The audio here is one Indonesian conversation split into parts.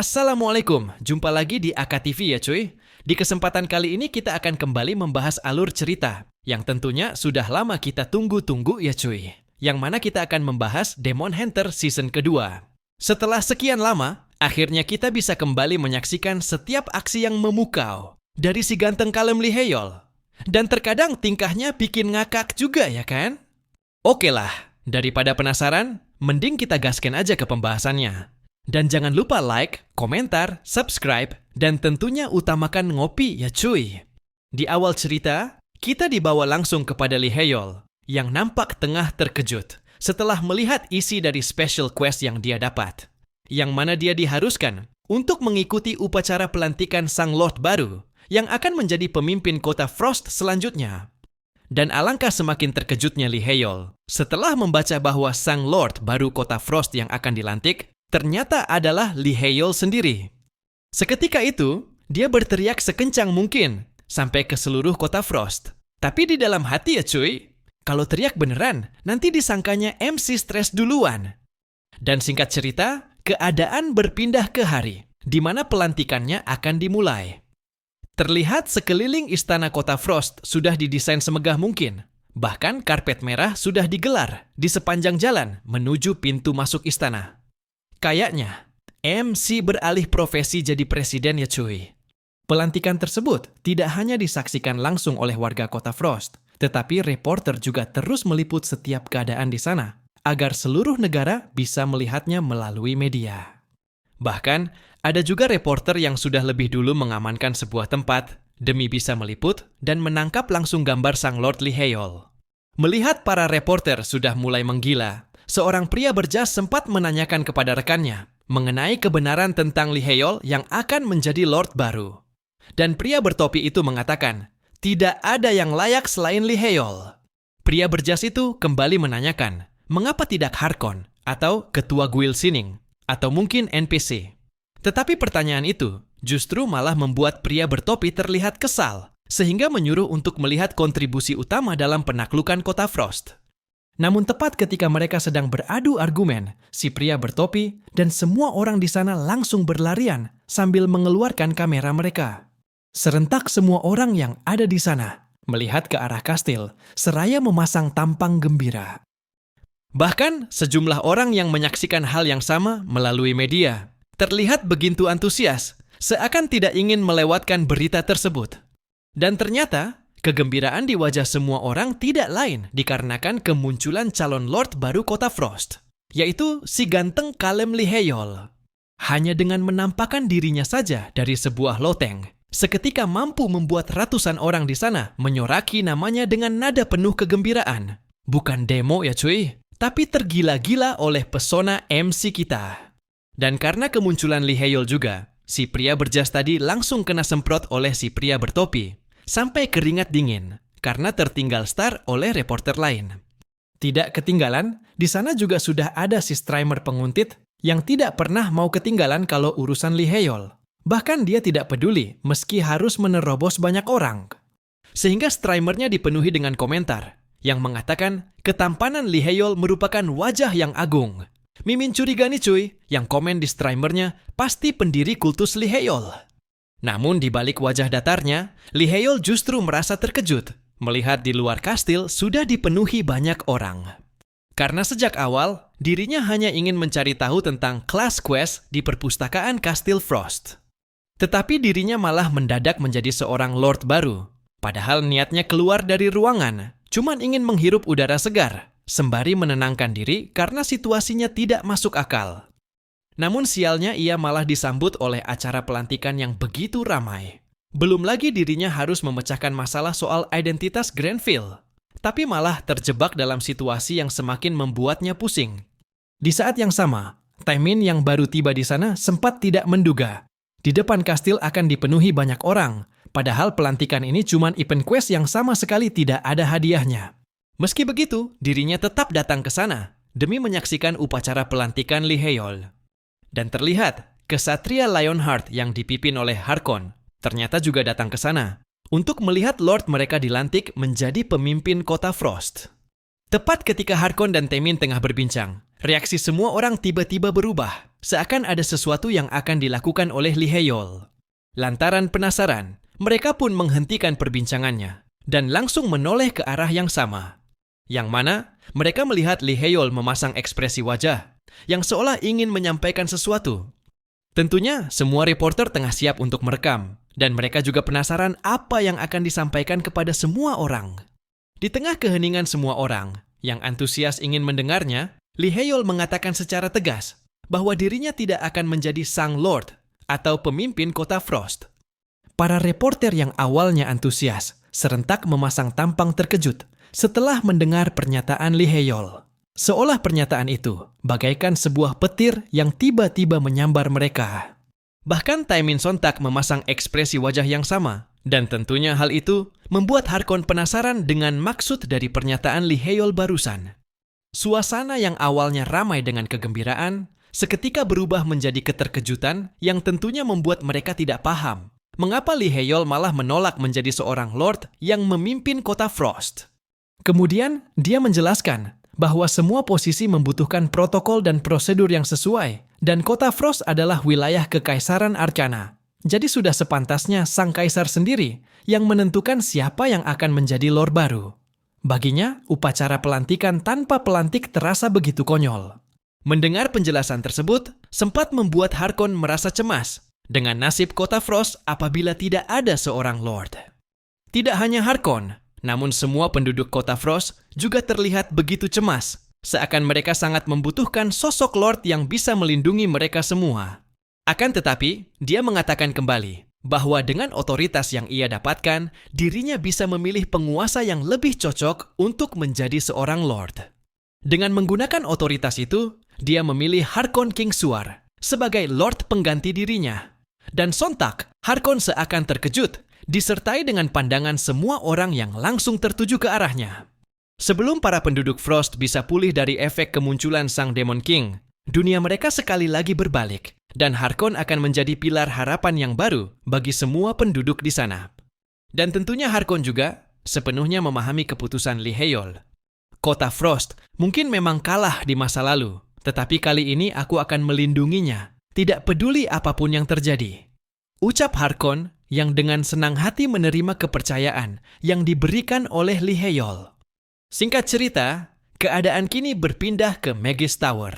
Assalamualaikum, jumpa lagi di AKTV ya cuy. Di kesempatan kali ini kita akan kembali membahas alur cerita yang tentunya sudah lama kita tunggu-tunggu ya cuy. Yang mana kita akan membahas Demon Hunter season kedua. Setelah sekian lama, akhirnya kita bisa kembali menyaksikan setiap aksi yang memukau dari si ganteng kalem Lee Hae-yeol. Dan terkadang tingkahnya bikin ngakak juga ya kan? Oke lah, daripada penasaran, mending kita gaskan aja ke pembahasannya. Dan jangan lupa like, komentar, subscribe, dan tentunya utamakan ngopi ya cuy. Di awal cerita, kita dibawa langsung kepada Lee Hae-yeol yang nampak tengah terkejut setelah melihat isi dari special quest yang dia dapat. Yang mana dia diharuskan untuk mengikuti upacara pelantikan sang Lord baru yang akan menjadi pemimpin kota Frost selanjutnya. Dan alangkah semakin terkejutnya Lee Hae-yeol setelah membaca bahwa sang Lord baru kota Frost yang akan dilantik ternyata adalah Lee Hae-yeol sendiri. Seketika itu, dia berteriak sekencang mungkin sampai ke seluruh kota Frost. Tapi di dalam hati ya cuy, kalau teriak beneran, nanti disangkanya MC stres duluan. Dan singkat cerita, keadaan berpindah ke hari, di mana pelantikannya akan dimulai. Terlihat sekeliling istana kota Frost sudah didesain semegah mungkin. Bahkan karpet merah sudah digelar di sepanjang jalan menuju pintu masuk istana. Kayaknya, MC beralih profesi jadi presiden ya cuy. Pelantikan tersebut tidak hanya disaksikan langsung oleh warga kota Frost, tetapi reporter juga terus meliput setiap keadaan di sana, agar seluruh negara bisa melihatnya melalui media. Bahkan, ada juga reporter yang sudah lebih dulu mengamankan sebuah tempat demi bisa meliput dan menangkap langsung gambar sang Lord Lee Hae-yeol. Melihat para reporter sudah mulai menggila, seorang pria berjas sempat menanyakan kepada rekannya mengenai kebenaran tentang Lee Hae-yeol yang akan menjadi Lord baru. Dan pria bertopi itu mengatakan, tidak ada yang layak selain Lee Hae-yeol. Pria berjas itu kembali menanyakan, mengapa tidak Harkon atau Ketua Guild Sining atau mungkin NPC. Tetapi pertanyaan itu justru malah membuat pria bertopi terlihat kesal, sehingga menyuruh untuk melihat kontribusi utama dalam penaklukan kota Frost. Namun tepat ketika mereka sedang beradu argumen, si pria bertopi dan semua orang di sana langsung berlarian sambil mengeluarkan kamera mereka. Serentak semua orang yang ada di sana melihat ke arah kastil, seraya memasang tampang gembira. Bahkan sejumlah orang yang menyaksikan hal yang sama melalui media terlihat begitu antusias, seakan tidak ingin melewatkan berita tersebut. Dan ternyata, kegembiraan di wajah semua orang tidak lain dikarenakan kemunculan calon Lord baru kota Frost, yaitu si ganteng kalem Lee Hae-yeol. Hanya dengan menampakkan dirinya saja dari sebuah loteng, seketika mampu membuat ratusan orang di sana menyoraki namanya dengan nada penuh kegembiraan. Bukan demo ya cuy, tapi tergila-gila oleh pesona MC kita. Dan karena kemunculan Lee Hae-yeol juga, si pria berjas tadi langsung kena semprot oleh si pria bertopi, sampai keringat dingin karena tertinggal start oleh reporter lain. Tidak ketinggalan, di sana juga sudah ada si streamer penguntit yang tidak pernah mau ketinggalan kalau urusan Lee Hae-yeol. Bahkan dia tidak peduli meski harus menerobos banyak orang. Sehingga streamernya dipenuhi dengan komentar yang mengatakan ketampanan Lee Hae-yeol merupakan wajah yang agung. Mimin curiga nih cuy, yang komen di streamernya pasti pendiri kultus Lee Hae-yeol. Namun di balik wajah datarnya, Lee Hae-yeol justru merasa terkejut melihat di luar kastil sudah dipenuhi banyak orang. Karena sejak awal, dirinya hanya ingin mencari tahu tentang class quest di perpustakaan Kastil Frost. Tetapi dirinya malah mendadak menjadi seorang Lord baru. Padahal niatnya keluar dari ruangan, cuman ingin menghirup udara segar, sembari menenangkan diri karena situasinya tidak masuk akal. Namun sialnya ia malah disambut oleh acara pelantikan yang begitu ramai. Belum lagi dirinya harus memecahkan masalah soal identitas Granville, tapi malah terjebak dalam situasi yang semakin membuatnya pusing. Di saat yang sama, Taemin yang baru tiba di sana sempat tidak menduga di depan kastil akan dipenuhi banyak orang, padahal pelantikan ini cuma event quest yang sama sekali tidak ada hadiahnya. Meski begitu, dirinya tetap datang ke sana demi menyaksikan upacara pelantikan Lee Hae-yeol. Dan terlihat, kesatria Lionheart yang dipimpin oleh Harkon ternyata juga datang ke sana untuk melihat Lord mereka dilantik menjadi pemimpin kota Frost. Tepat ketika Harkon dan Temin tengah berbincang, reaksi semua orang tiba-tiba berubah, seakan ada sesuatu yang akan dilakukan oleh Liheyol. Lantaran penasaran, mereka pun menghentikan perbincangannya dan langsung menoleh ke arah yang sama. Yang mana mereka melihat Liheyol memasang ekspresi wajah yang seolah ingin menyampaikan sesuatu. Tentunya semua reporter tengah siap untuk merekam, dan mereka juga penasaran apa yang akan disampaikan kepada semua orang. Di tengah keheningan semua orang yang antusias ingin mendengarnya, Liheyol mengatakan secara tegas bahwa dirinya tidak akan menjadi sang Lord atau pemimpin kota Frost. Para reporter yang awalnya antusias serentak memasang tampang terkejut setelah mendengar pernyataan Liheyol. Seolah pernyataan itu bagaikan sebuah petir yang tiba-tiba menyambar mereka. Bahkan Taemin sontak memasang ekspresi wajah yang sama, dan tentunya hal itu membuat Harkon penasaran dengan maksud dari pernyataan Liheyol barusan. Suasana yang awalnya ramai dengan kegembiraan, seketika berubah menjadi keterkejutan yang tentunya membuat mereka tidak paham mengapa Liheyol malah menolak menjadi seorang Lord yang memimpin kota Frost. Kemudian, dia menjelaskan bahwa semua posisi membutuhkan protokol dan prosedur yang sesuai, dan kota Frost adalah wilayah Kekaisaran Arcana. Jadi sudah sepantasnya sang kaisar sendiri yang menentukan siapa yang akan menjadi lord baru. Baginya, upacara pelantikan tanpa pelantik terasa begitu konyol. Mendengar penjelasan tersebut, sempat membuat Harkon merasa cemas dengan nasib kota Frost apabila tidak ada seorang lord. Tidak hanya Harkon, namun semua penduduk kota Frost juga terlihat begitu cemas, seakan mereka sangat membutuhkan sosok lord yang bisa melindungi mereka semua. Akan tetapi, dia mengatakan kembali bahwa dengan otoritas yang ia dapatkan, dirinya bisa memilih penguasa yang lebih cocok untuk menjadi seorang lord. Dengan menggunakan otoritas itu, dia memilih Harkon Kingsuar sebagai lord pengganti dirinya. Dan sontak, Harkon seakan terkejut, disertai dengan pandangan semua orang yang langsung tertuju ke arahnya. Sebelum para penduduk Frost bisa pulih dari efek kemunculan sang Demon King, dunia mereka sekali lagi berbalik, dan Harkon akan menjadi pilar harapan yang baru bagi semua penduduk di sana. Dan tentunya Harkon juga sepenuhnya memahami keputusan Liheyol. Kota Frost mungkin memang kalah di masa lalu, tetapi kali ini aku akan melindunginya, tidak peduli apapun yang terjadi. Ucap Harkon yang dengan senang hati menerima kepercayaan yang diberikan oleh Liheyol. Singkat cerita, keadaan kini berpindah ke Magus Tower,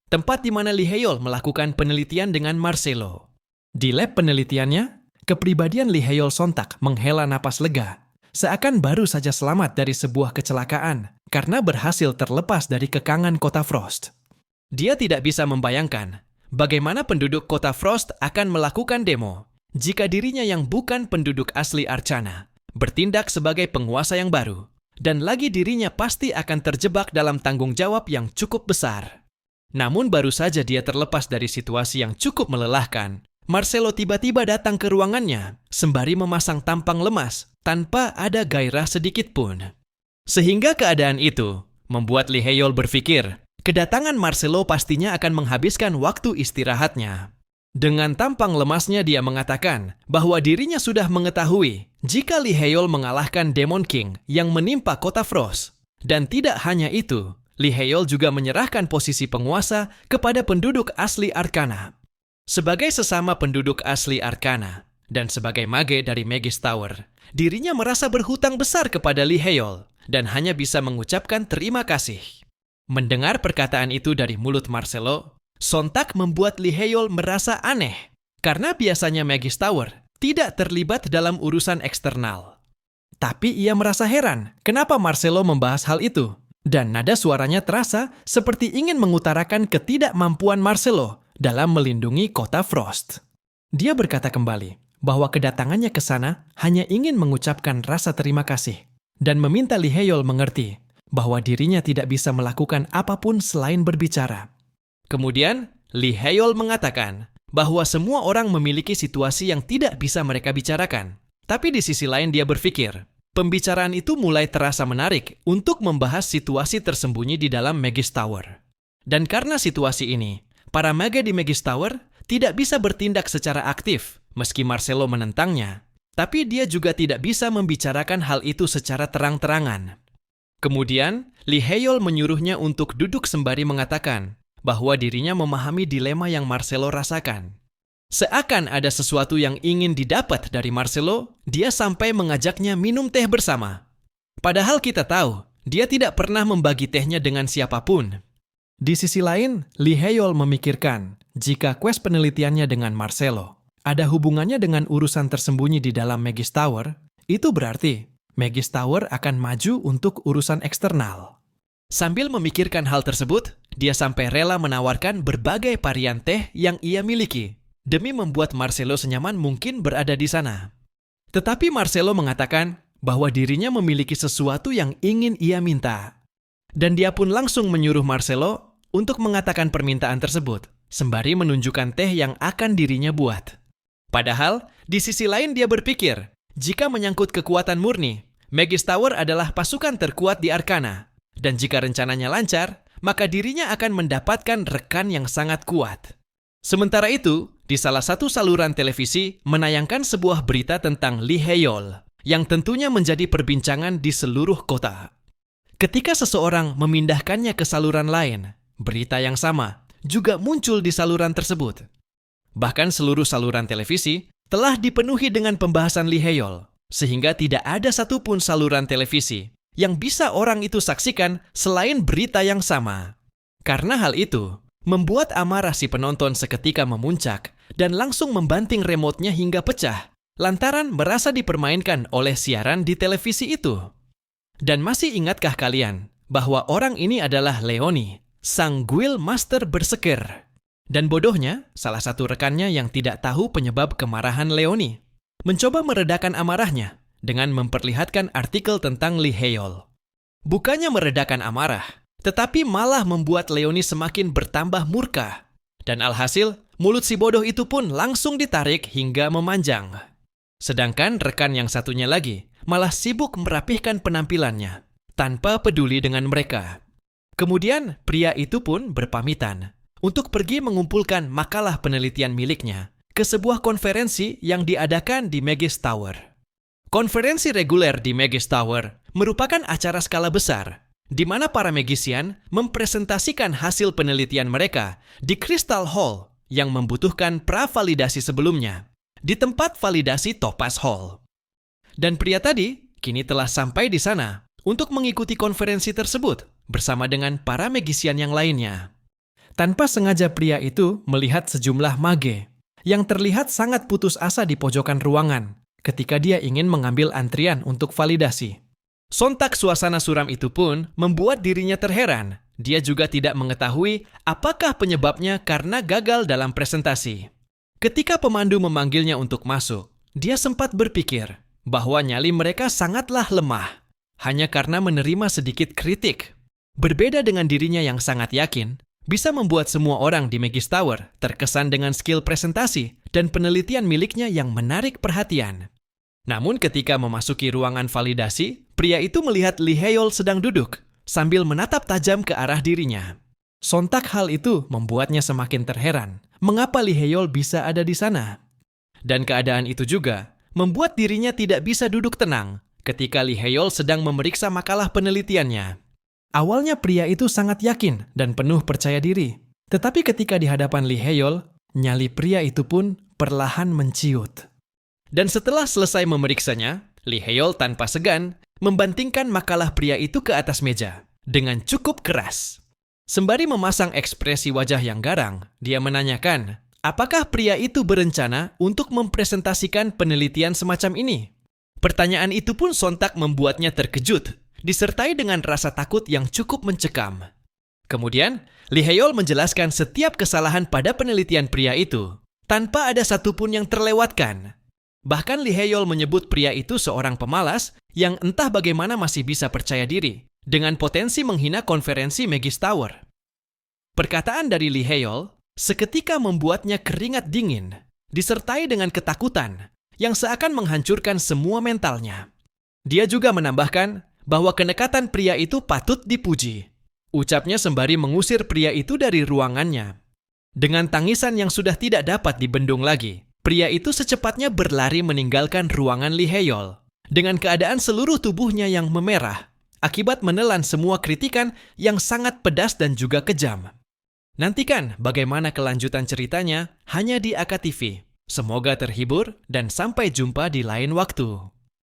tempat di mana Liheyol melakukan penelitian dengan Marcelo. Di lab penelitiannya, kepribadian Liheyol sontak menghela napas lega, seakan baru saja selamat dari sebuah kecelakaan karena berhasil terlepas dari kekangan kota Frost. Dia tidak bisa membayangkan bagaimana penduduk kota Frost akan melakukan demo jika dirinya yang bukan penduduk asli Arcana bertindak sebagai penguasa yang baru, dan lagi dirinya pasti akan terjebak dalam tanggung jawab yang cukup besar. Namun baru saja dia terlepas dari situasi yang cukup melelahkan, Marcelo tiba-tiba datang ke ruangannya sembari memasang tampang lemas tanpa ada gairah sedikit pun. Sehingga keadaan itu membuat Liheyol berpikir kedatangan Marcelo pastinya akan menghabiskan waktu istirahatnya. Dengan tampang lemasnya dia mengatakan bahwa dirinya sudah mengetahui jika Liheyol mengalahkan Demon King yang menimpa kota Frost. Dan tidak hanya itu, Liheyol juga menyerahkan posisi penguasa kepada penduduk asli Arcana. Sebagai sesama penduduk asli Arcana dan sebagai mage dari Magus Tower, dirinya merasa berhutang besar kepada Liheyol dan hanya bisa mengucapkan terima kasih. Mendengar perkataan itu dari mulut Marcelo, sontak membuat Liheyol merasa aneh, karena biasanya Magus Tower tidak terlibat dalam urusan eksternal. Tapi ia merasa heran kenapa Marcelo membahas hal itu, dan nada suaranya terasa seperti ingin mengutarakan ketidakmampuan Marcelo dalam melindungi kota Frost. Dia berkata kembali bahwa kedatangannya ke sana hanya ingin mengucapkan rasa terima kasih, dan meminta Liheyol mengerti bahwa dirinya tidak bisa melakukan apapun selain berbicara. Kemudian, Liheyol mengatakan bahwa semua orang memiliki situasi yang tidak bisa mereka bicarakan. Tapi di sisi lain dia berpikir, pembicaraan itu mulai terasa menarik untuk membahas situasi tersembunyi di dalam Magus Tower. Dan karena situasi ini, para mage di Magus Tower tidak bisa bertindak secara aktif meski Marcelo menentangnya. Tapi dia juga tidak bisa membicarakan hal itu secara terang-terangan. Kemudian, Lee Hae-yeol menyuruhnya untuk duduk sembari mengatakan bahwa dirinya memahami dilema yang Marcelo rasakan. Seakan ada sesuatu yang ingin didapat dari Marcelo, dia sampai mengajaknya minum teh bersama. Padahal kita tahu, dia tidak pernah membagi tehnya dengan siapapun. Di sisi lain, Lee Hae-yeol memikirkan jika quest penelitiannya dengan Marcelo ada hubungannya dengan urusan tersembunyi di dalam Magus Tower, itu berarti Magus Tower akan maju untuk urusan eksternal. Sambil memikirkan hal tersebut, dia sampai rela menawarkan berbagai varian teh yang ia miliki demi membuat Marcelo senyaman mungkin berada di sana. Tetapi Marcelo mengatakan bahwa dirinya memiliki sesuatu yang ingin ia minta. Dan dia pun langsung menyuruh Marcelo untuk mengatakan permintaan tersebut, sembari menunjukkan teh yang akan dirinya buat. Padahal, di sisi lain dia berpikir, jika menyangkut kekuatan murni, Magus Tower adalah pasukan terkuat di Arcana. Dan jika rencananya lancar, maka dirinya akan mendapatkan rekan yang sangat kuat. Sementara itu, di salah satu saluran televisi menayangkan sebuah berita tentang Lee Hae-yeol, yang tentunya menjadi perbincangan di seluruh kota. Ketika seseorang memindahkannya ke saluran lain, berita yang sama juga muncul di saluran tersebut. Bahkan seluruh saluran televisi telah dipenuhi dengan pembahasan Lee Hae-yeol, sehingga tidak ada satupun saluran televisi yang bisa orang itu saksikan selain berita yang sama. Karena hal itu, membuat amarah si penonton seketika memuncak dan langsung membanting remote-nya hingga pecah, lantaran merasa dipermainkan oleh siaran di televisi itu. Dan masih ingatkah kalian bahwa orang ini adalah Leoni, sang Guild Master Berserker? Dan bodohnya, salah satu rekannya yang tidak tahu penyebab kemarahan Leoni mencoba meredakan amarahnya dengan memperlihatkan artikel tentang Lee Hae-yeol. Bukannya meredakan amarah, tetapi malah membuat Leoni semakin bertambah murka. Dan alhasil, mulut si bodoh itu pun langsung ditarik hingga memanjang. Sedangkan rekan yang satunya lagi malah sibuk merapihkan penampilannya, tanpa peduli dengan mereka. Kemudian, pria itu pun berpamitan untuk pergi mengumpulkan makalah penelitian miliknya ke sebuah konferensi yang diadakan di Magus Tower. Konferensi reguler di Magus Tower merupakan acara skala besar, di mana para magician mempresentasikan hasil penelitian mereka di Crystal Hall yang membutuhkan pravalidasi sebelumnya, di tempat validasi Topaz Hall. Dan pria tadi kini telah sampai di sana untuk mengikuti konferensi tersebut bersama dengan para magician yang lainnya. Tanpa sengaja pria itu melihat sejumlah mage yang terlihat sangat putus asa di pojokan ruangan ketika dia ingin mengambil antrian untuk validasi. Sontak suasana suram itu pun membuat dirinya terheran. Dia juga tidak mengetahui apakah penyebabnya karena gagal dalam presentasi. Ketika pemandu memanggilnya untuk masuk, dia sempat berpikir bahwa nyali mereka sangatlah lemah, hanya karena menerima sedikit kritik. Berbeda dengan dirinya yang sangat yakin, bisa membuat semua orang di Magus Tower terkesan dengan skill presentasi dan penelitian miliknya yang menarik perhatian. Namun ketika memasuki ruangan validasi, pria itu melihat Lee Hae-yeol sedang duduk sambil menatap tajam ke arah dirinya. Sontak hal itu membuatnya semakin terheran mengapa Lee Hae-yeol bisa ada di sana. Dan keadaan itu juga membuat dirinya tidak bisa duduk tenang ketika Lee Hae-yeol sedang memeriksa makalah penelitiannya. Awalnya pria itu sangat yakin dan penuh percaya diri. Tetapi ketika di hadapan Lee Hae-yeol, nyali pria itu pun perlahan menciut. Dan setelah selesai memeriksanya, Lee Hae-yeol tanpa segan membantingkan makalah pria itu ke atas meja dengan cukup keras. Sembari memasang ekspresi wajah yang garang, dia menanyakan, apakah pria itu berencana untuk mempresentasikan penelitian semacam ini? Pertanyaan itu pun sontak membuatnya terkejut, disertai dengan rasa takut yang cukup mencekam. Kemudian, Lee Hae-yeol menjelaskan setiap kesalahan pada penelitian pria itu, tanpa ada satupun yang terlewatkan. Bahkan Lee Hae-yeol menyebut pria itu seorang pemalas yang entah bagaimana masih bisa percaya diri, dengan potensi menghina konferensi Magus Tower. Perkataan dari Lee Hae-yeol seketika membuatnya keringat dingin, disertai dengan ketakutan yang seakan menghancurkan semua mentalnya. Dia juga menambahkan bahwa kenekatan pria itu patut dipuji. Ucapnya sembari mengusir pria itu dari ruangannya. Dengan tangisan yang sudah tidak dapat dibendung lagi, pria itu secepatnya berlari meninggalkan ruangan Lee Hae-yeol dengan keadaan seluruh tubuhnya yang memerah akibat menelan semua kritikan yang sangat pedas dan juga kejam. Nantikan bagaimana kelanjutan ceritanya hanya di AKTV. Semoga terhibur dan sampai jumpa di lain waktu.